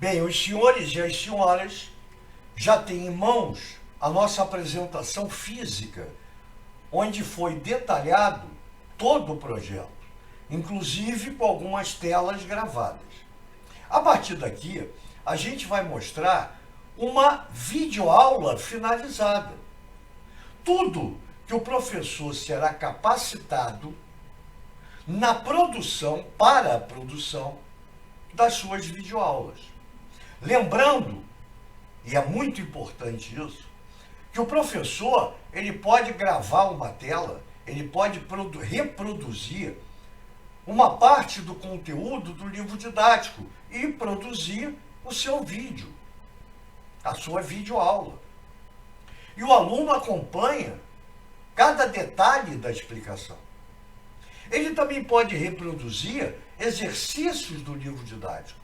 Bem, os senhores e as senhoras já têm em mãos a nossa apresentação física, onde foi detalhado todo o projeto, inclusive com algumas telas gravadas. A partir daqui, a gente vai mostrar uma videoaula finalizada. Tudo que o professor será capacitado na produção, para a produção das suas videoaulas. Lembrando, e é muito importante isso, que o professor ele pode gravar uma tela, ele pode reproduzir uma parte do conteúdo do livro didático e produzir o seu vídeo, a sua videoaula. E o aluno acompanha cada detalhe da explicação. Ele também pode reproduzir exercícios do livro didático.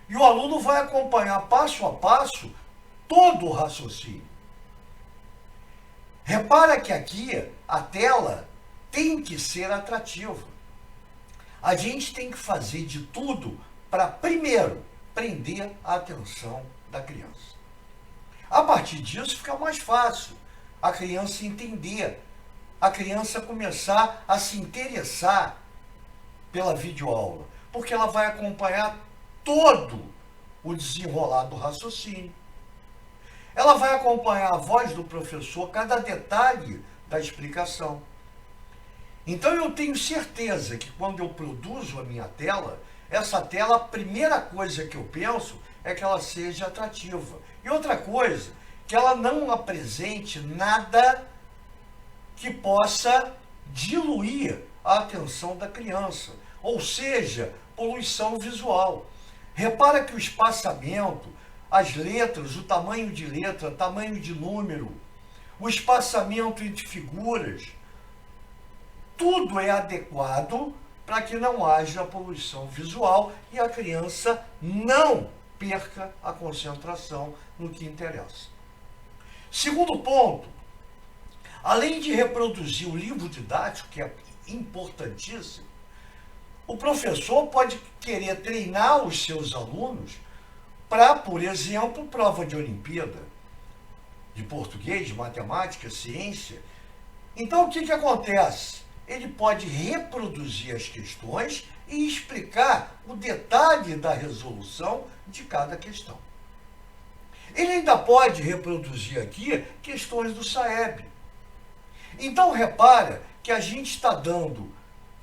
E o aluno vai acompanhar passo a passo todo o raciocínio. Repara que aqui a tela tem que ser atrativa. A gente tem que fazer de tudo para, primeiro, prender a atenção da criança. A partir disso fica mais fácil a criança entender, a criança começar a se interessar pela videoaula, porque ela vai acompanhar todo o desenrolar do raciocínio. Ela vai acompanhar a voz do professor, cada detalhe da explicação. Então eu tenho certeza que quando eu produzo a minha tela, essa tela, a primeira coisa que eu penso é que ela seja atrativa. E outra coisa, que ela não apresente nada que possa diluir a atenção da criança, ou seja, poluição visual. Repara que o espaçamento, as letras, o tamanho de letra, tamanho de número, o espaçamento entre figuras, tudo é adequado para que não haja poluição visual e a criança não perca a concentração no que interessa. Segundo ponto, além de reproduzir o livro didático, que é importantíssimo, o professor pode querer treinar os seus alunos para, por exemplo, prova de Olimpíada, de português, de matemática, ciência. Então, o que acontece? Ele pode reproduzir as questões e explicar o detalhe da resolução de cada questão. Ele ainda pode reproduzir aqui questões do SAEB. Então, repara que a gente está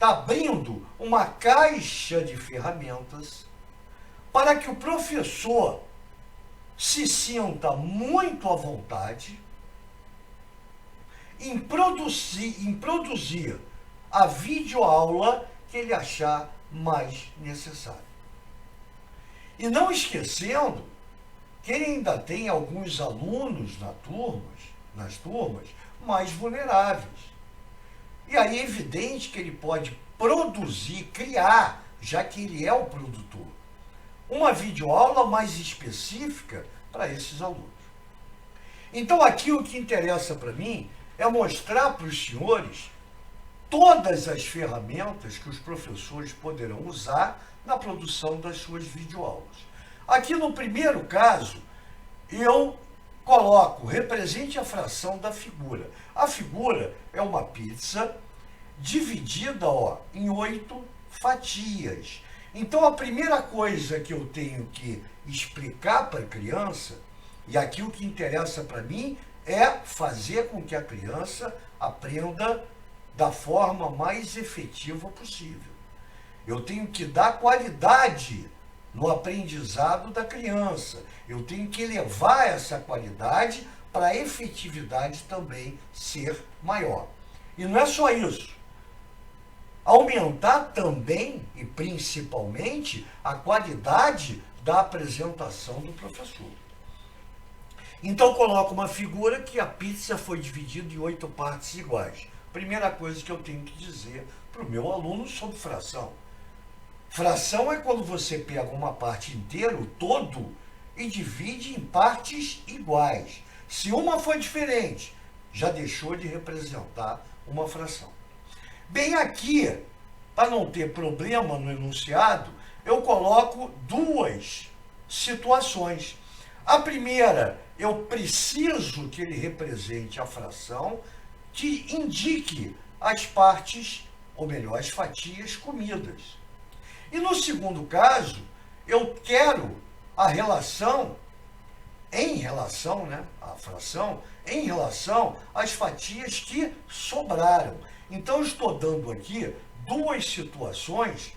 abrindo uma caixa de ferramentas para que o professor se sinta muito à vontade em produzir a videoaula que ele achar mais necessário. E não esquecendo que ele ainda tem alguns alunos nas turmas mais vulneráveis. E aí é evidente que ele pode produzir, criar, já que ele é o produtor, uma videoaula mais específica para esses alunos. Então aqui o que interessa para mim é mostrar para os senhores todas as ferramentas que os professores poderão usar na produção das suas videoaulas. Aqui no primeiro caso, eu coloco, represente a fração da figura. A figura é uma pizza dividida em 8 fatias. Então a primeira coisa que eu tenho que explicar para a criança, e aqui o que interessa para mim é fazer com que a criança aprenda da forma mais efetiva possível. Eu tenho que dar qualidade no aprendizado da criança. Eu tenho que elevar essa qualidade para a efetividade também ser maior. E não é só isso. Aumentar também e principalmente a qualidade da apresentação do professor. Então coloco uma figura que a pizza foi dividida em 8 partes iguais. Primeira coisa que eu tenho que dizer para o meu aluno sobre fração. Fração é quando você pega uma parte inteira, o todo, e divide em partes iguais. Se uma for diferente, já deixou de representar uma fração. Bem, aqui, para não ter problema no enunciado, eu coloco 2 situações. A primeira, eu preciso que ele represente a fração que indique as partes, ou melhor, as fatias comidas. E no segundo caso, eu quero a relação, em relação, né, a fração, em relação às fatias que sobraram. Então, eu estou dando aqui duas situações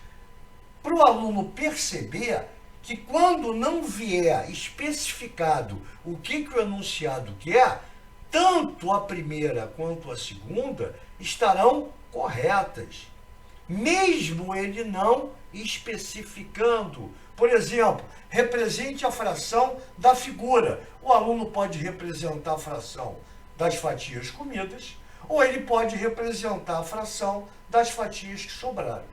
para o aluno perceber que quando não vier especificado o que o enunciado quer, tanto a primeira quanto a segunda estarão corretas, mesmo ele não especificando. Por exemplo, represente a fração da figura. O aluno pode representar a fração das fatias comidas, ou ele pode representar a fração das fatias que sobraram.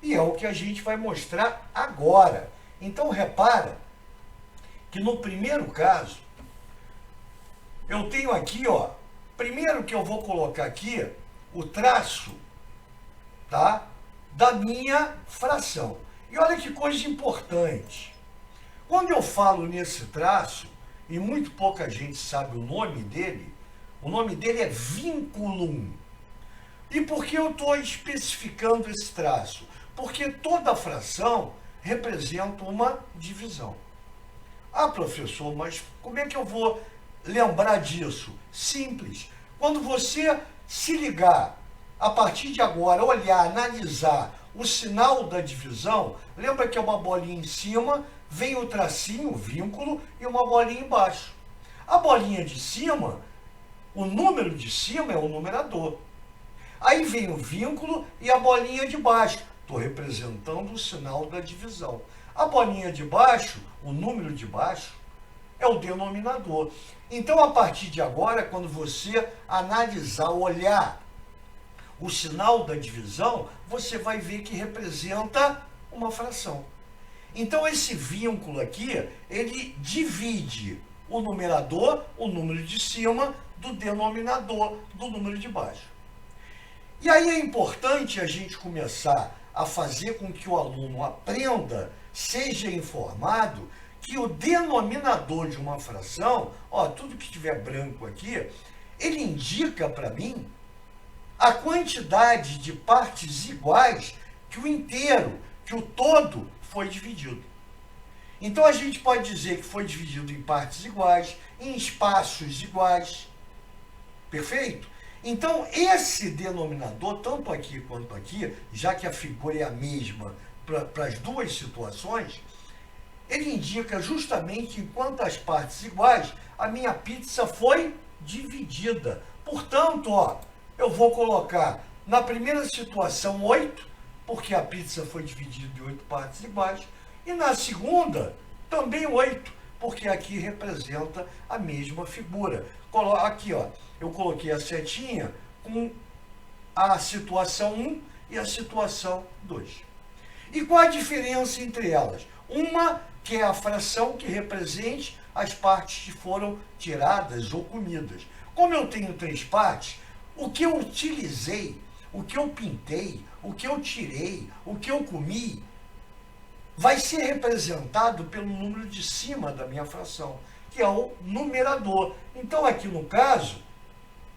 E é o que a gente vai mostrar agora. Então, repara que no primeiro caso, eu tenho aqui, ó, primeiro que eu vou colocar aqui o traço, tá, da minha fração. E olha que coisa importante. Quando eu falo nesse traço, e muito pouca gente sabe o nome dele é vínculo. E por que eu estou especificando esse traço? Porque toda fração representa uma divisão. Ah, professor, mas como é que eu vou lembrar disso? Simples. Quando você se ligar, a partir de agora, olhar, analisar o sinal da divisão, lembra que é uma bolinha em cima, vem o tracinho, o vínculo, e uma bolinha embaixo. A bolinha de cima, o número de cima é o numerador. Aí vem o vínculo e a bolinha de baixo. Estou representando o sinal da divisão. A bolinha de baixo, o número de baixo, é o denominador. Então, a partir de agora, quando você analisar, olhar o sinal da divisão, você vai ver que representa uma fração. Então, esse vínculo aqui, ele divide o numerador, o número de cima, do denominador, do número de baixo. E aí é importante a gente começar a fazer com que o aluno aprenda, seja informado, que o denominador de uma fração, ó, tudo que tiver branco aqui, ele indica para mim a quantidade de partes iguais que o inteiro, que o todo foi dividido. Então a gente pode dizer que foi dividido em partes iguais, em espaços iguais. Perfeito? Então esse denominador, tanto aqui quanto aqui, já que a figura é a mesma para as duas situações, ele indica justamente em quantas partes iguais a minha pizza foi dividida. Portanto, ó, eu vou colocar na primeira situação 8, porque a pizza foi dividida em 8 partes iguais, e na segunda também 8, porque aqui representa a mesma figura. Aqui, ó, eu coloquei a setinha com a situação 1 e a situação 2. E qual a diferença entre elas? Uma que é a fração que represente as partes que foram tiradas ou comidas. Como eu tenho 3 partes, o que eu utilizei, o que eu pintei, o que eu tirei, o que eu comi, vai ser representado pelo número de cima da minha fração, que é o numerador. Então, aqui no caso,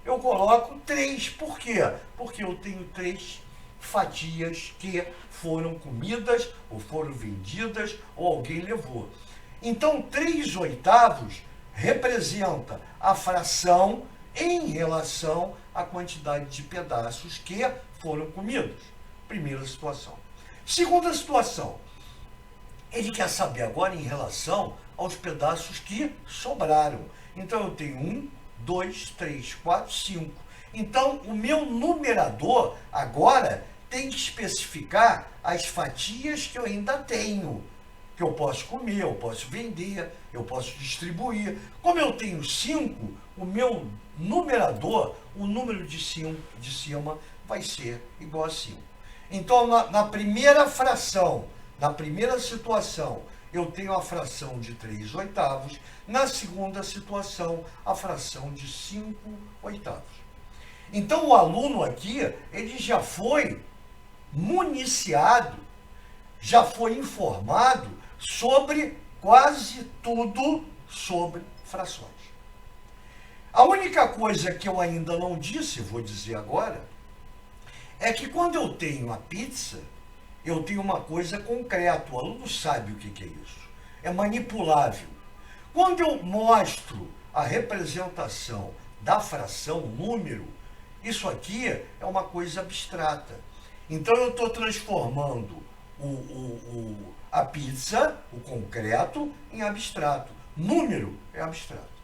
eu coloco 3. Por quê? Porque eu tenho 3 fatias que foram comidas, ou foram vendidas, ou alguém levou. Então, 3/8 representa a fração em relação à quantidade de pedaços que foram comidos. Primeira situação. Segunda situação. Ele quer saber agora em relação aos pedaços que sobraram. Então, eu tenho 1, 2, 3, 4, 5. Então, o meu numerador agora tem que especificar as fatias que eu ainda tenho, que eu posso comer, eu posso vender, eu posso distribuir. Como eu tenho 5, o meu numerador, o número de cima vai ser igual a 5. Então, na primeira fração, na primeira situação, eu tenho a fração de 3/8, na segunda situação, a fração de 5/8. Então, o aluno aqui, ele já foi municiado, já foi informado sobre quase tudo sobre frações. A única coisa que eu ainda não disse, vou dizer agora, é que quando eu tenho a pizza, eu tenho uma coisa concreta, o aluno sabe o que é isso. É manipulável. Quando eu mostro a representação da fração, número, isso aqui é uma coisa abstrata. Então eu estou transformando a pizza, o concreto, em abstrato. Número é abstrato.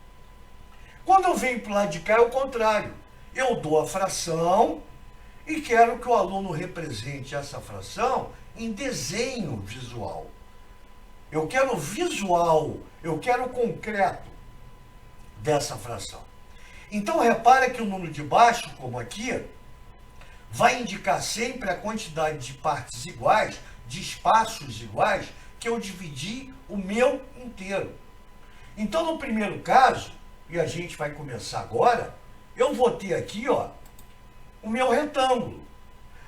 Quando eu venho para o lado de cá é o contrário. Eu dou a fração e quero que o aluno represente essa fração em desenho visual. Eu quero visual, eu quero concreto dessa fração. Então repara que o número de baixo, como aqui, vai indicar sempre a quantidade de partes iguais, de espaços iguais, que eu dividi o meu inteiro. Então, no primeiro caso, e a gente vai começar agora, eu vou ter aqui, ó, o meu retângulo.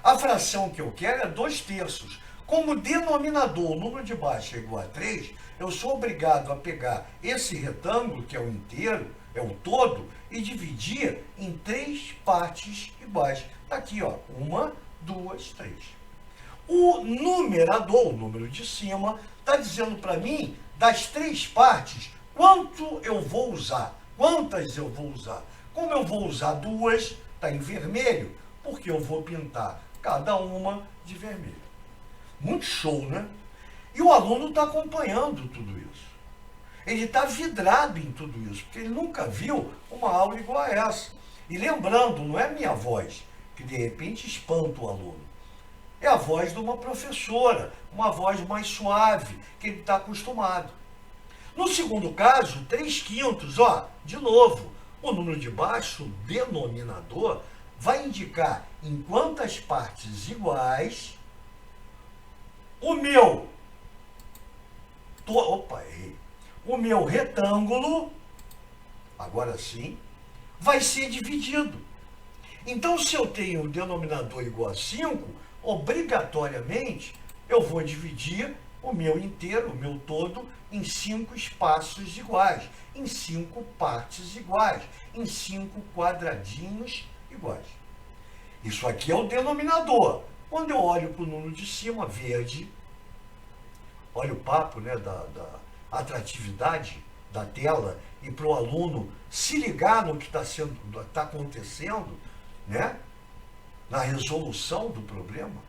A fração que eu quero é 2/3. Como o denominador, o número de baixo é igual a 3, eu sou obrigado a pegar esse retângulo, que é o inteiro, é o todo, e dividir em 3 partes iguais. Está aqui, ó, 1, 2, 3. O numerador, o número de cima, está dizendo para mim, das 3 partes, quanto eu vou usar, quantas eu vou usar. Como eu vou usar 2, está em vermelho, porque eu vou pintar cada uma de vermelho. Muito show, né? E o aluno está acompanhando tudo isso. Ele está vidrado em tudo isso, porque ele nunca viu uma aula igual a essa. E lembrando, não é minha voz, que de repente espanta o aluno. É a voz de uma professora, uma voz mais suave, que ele está acostumado. No segundo caso, 3/5, ó, de novo, o número de baixo, o denominador, vai indicar em quantas partes iguais o meu retângulo, agora sim, vai ser dividido. Então, se eu tenho o denominador igual a 5, obrigatoriamente, eu vou dividir o meu inteiro, o meu todo, em 5 espaços iguais, em 5 partes iguais, em 5 quadradinhos iguais. Isso aqui é o denominador. Quando eu olho para o número de cima, verde, olha o papo, né, da atratividade da tela, e para o aluno se ligar no que está acontecendo, né, na resolução do problema,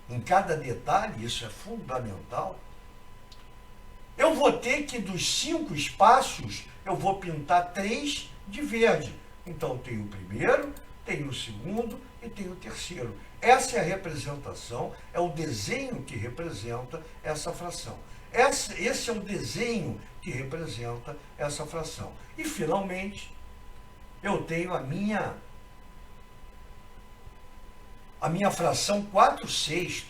em cada detalhe, isso é fundamental. Eu vou ter que, dos 5 espaços, eu vou pintar 3 de verde. Então, tem o primeiro, tem o segundo e tem o terceiro. Essa é a representação, é o desenho que representa essa fração. Esse é o desenho que representa essa fração. E, finalmente, eu tenho a minha fração 4/6.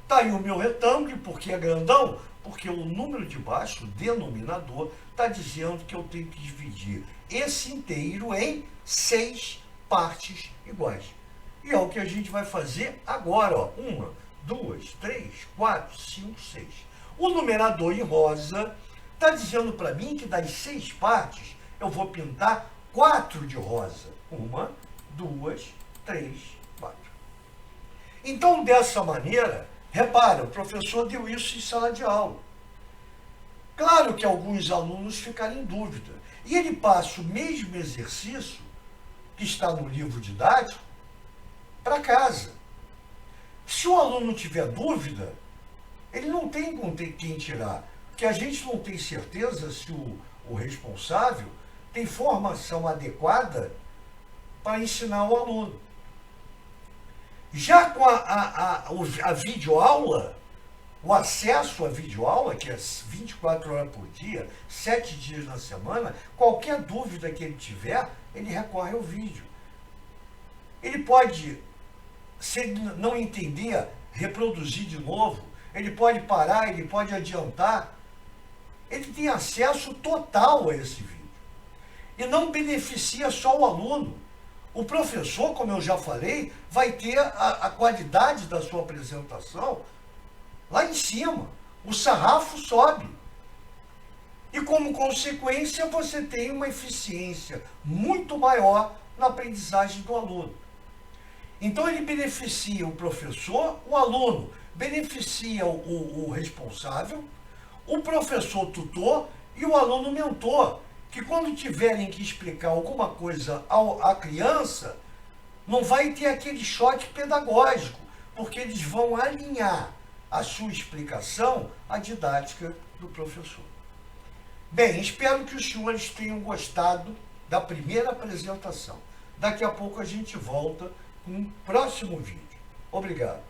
Está aí o meu retângulo, porque é grandão, porque o número de baixo, o denominador, está dizendo que eu tenho que dividir esse inteiro em 6 partes iguais. E é o que a gente vai fazer agora, ó. 1, 2, 3, 4, 5, 6. O numerador em rosa está dizendo para mim que das 6 partes eu vou pintar 4 de rosa. 1, 2, 3, 4. Então, dessa maneira, repara, o professor deu isso em sala de aula. Claro que alguns alunos ficaram em dúvida. E ele passa o mesmo exercício que está no livro didático para casa. Se o aluno tiver dúvida, ele não tem com quem tirar. Porque a gente não tem certeza se o responsável tem formação adequada para ensinar o aluno. Já com a videoaula, o acesso à videoaula, que é 24 horas por dia, 7 dias na semana, qualquer dúvida que ele tiver, ele recorre ao vídeo. Ele pode, se ele não entender, reproduzir de novo, ele pode parar, ele pode adiantar. Ele tem acesso total a esse vídeo. E não beneficia só o aluno. O professor, como eu já falei, vai ter a qualidade da sua apresentação lá em cima. O sarrafo sobe. como consequência, você tem uma eficiência muito maior na aprendizagem do aluno. Então, ele beneficia o professor, o aluno beneficia o responsável, o professor tutor e o aluno mentor, que quando tiverem que explicar alguma coisa à criança, não vai ter aquele choque pedagógico, porque eles vão alinhar a sua explicação à didática do professor. Bem, espero que os senhores tenham gostado da primeira apresentação. Daqui a pouco a gente volta com um próximo vídeo. Obrigado.